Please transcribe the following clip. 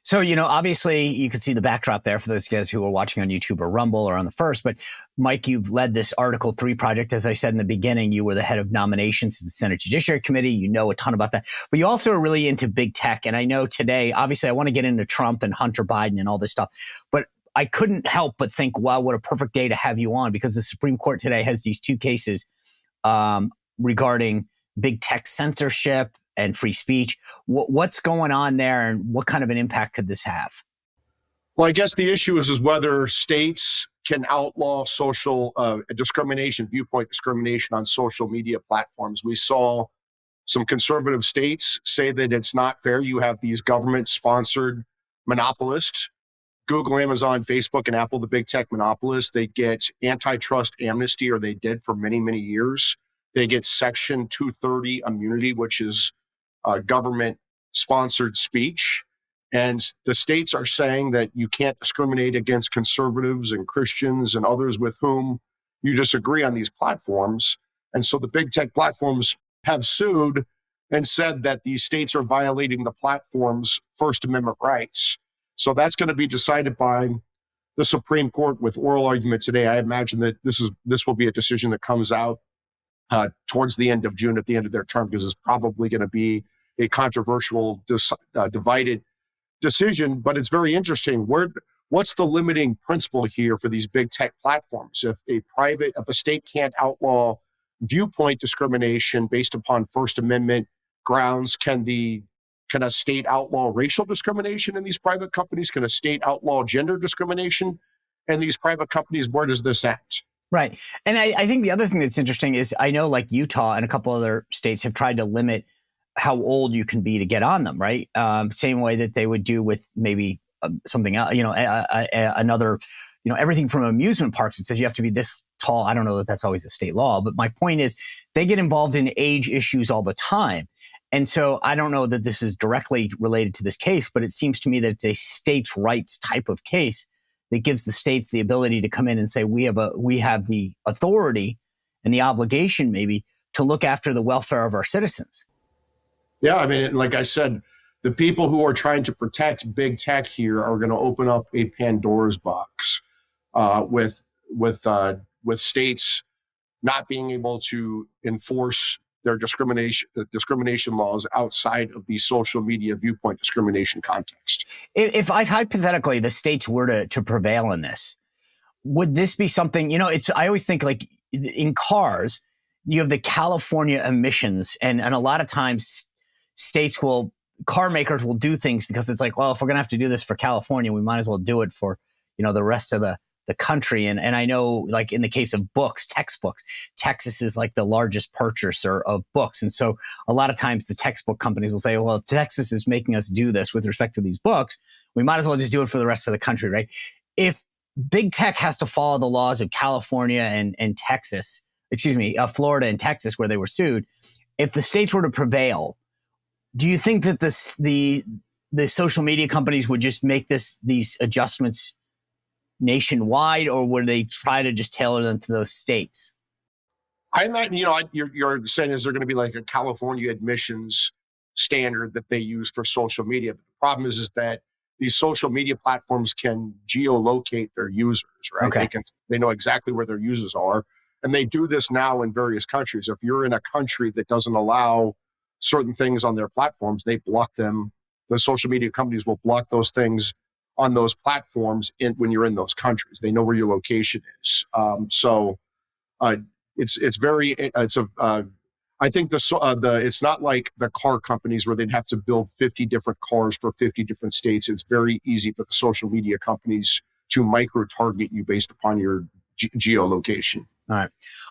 So, obviously you can see the backdrop there for those guys who are watching on YouTube or Rumble or on the First. But Mike, you've led this Article 3 project. As I said in the beginning, you were the head of nominations to the Senate Judiciary Committee. You know a ton about that. But you also are really into big tech. And I know today, obviously, I want to get into Trump and Hunter Biden and all this stuff. But I couldn't help but think, wow, what a perfect day to have you on, because the Supreme Court today has these two cases regarding big tech censorship and free speech. What's going on there, and what kind of an impact could this have? Well, I guess the issue is whether states can outlaw social discrimination, viewpoint discrimination on social media platforms. We saw some conservative states say that it's not fair. You have these government-sponsored monopolists, Google, Amazon, Facebook, and Apple, the big tech monopolists. They get antitrust amnesty, or they did for many, many years. They get Section 230 immunity, which is government-sponsored speech. And the states are saying that you can't discriminate against conservatives and Christians and others with whom you disagree on these platforms. And so the big tech platforms have sued and said that these states are violating the platform's First Amendment rights. So that's going to be decided by the Supreme Court with oral argument today. I imagine that this will be a decision that comes out towards the end of June, at the end of their term, because it's probably going to be a controversial, divided decision. But it's very interesting. What's the limiting principle here for these big tech platforms? If a state can't outlaw viewpoint discrimination based upon First Amendment grounds, can a state outlaw racial discrimination in these private companies? Can a state outlaw gender discrimination in these private companies? Where does this end? Right. And I think the other thing that's interesting is, I know like Utah and a couple other states have tried to limit how old you can be to get on them, right? Same way that they would do with maybe something else, another, everything from amusement parks. It says you have to be this tall. I don't know that that's always a state law, but my point is they get involved in age issues all the time. And so I don't know that this is directly related to this case, but it seems to me that it's a states' rights type of case that gives the states the ability to come in and say, we have the authority and the obligation maybe to look after the welfare of our citizens. Yeah, I mean, like I said, the people who are trying to protect big tech here are going to open up a Pandora's box with states not being able to enforce their discrimination laws outside of the social media viewpoint discrimination context. If hypothetically the states were to prevail in this, would this be something, I always think like in cars, you have the California emissions, and a lot of times car makers will do things because it's like, well, if we're going to have to do this for California, we might as well do it for, the rest of the country. And I know, like in the case of books, textbooks, Texas is like the largest purchaser of books. And so a lot of times the textbook companies will say, well, if Texas is making us do this with respect to these books, we might as well just do it for the rest of the country, right? If big tech has to follow the laws of California and Texas, Florida and Texas, where they were sued, if the states were to prevail, do you think that the social media companies would just make these adjustments nationwide, or would they try to just tailor them to those states? I imagine, you're saying, is there going to be like a California admissions standard that they use for social media? But the problem is that these social media platforms can geolocate their users, right? Okay. They know exactly where their users are. And they do this now in various countries. If you're in a country that doesn't allow certain things on their platforms, they block them. The social media companies will block those things on those platforms when you're in those countries. They know where your location is. I think it's not like the car companies where they'd have to build 50 different cars for 50 different states. It's very easy for the social media companies to micro-target you based upon your geolocation. All right.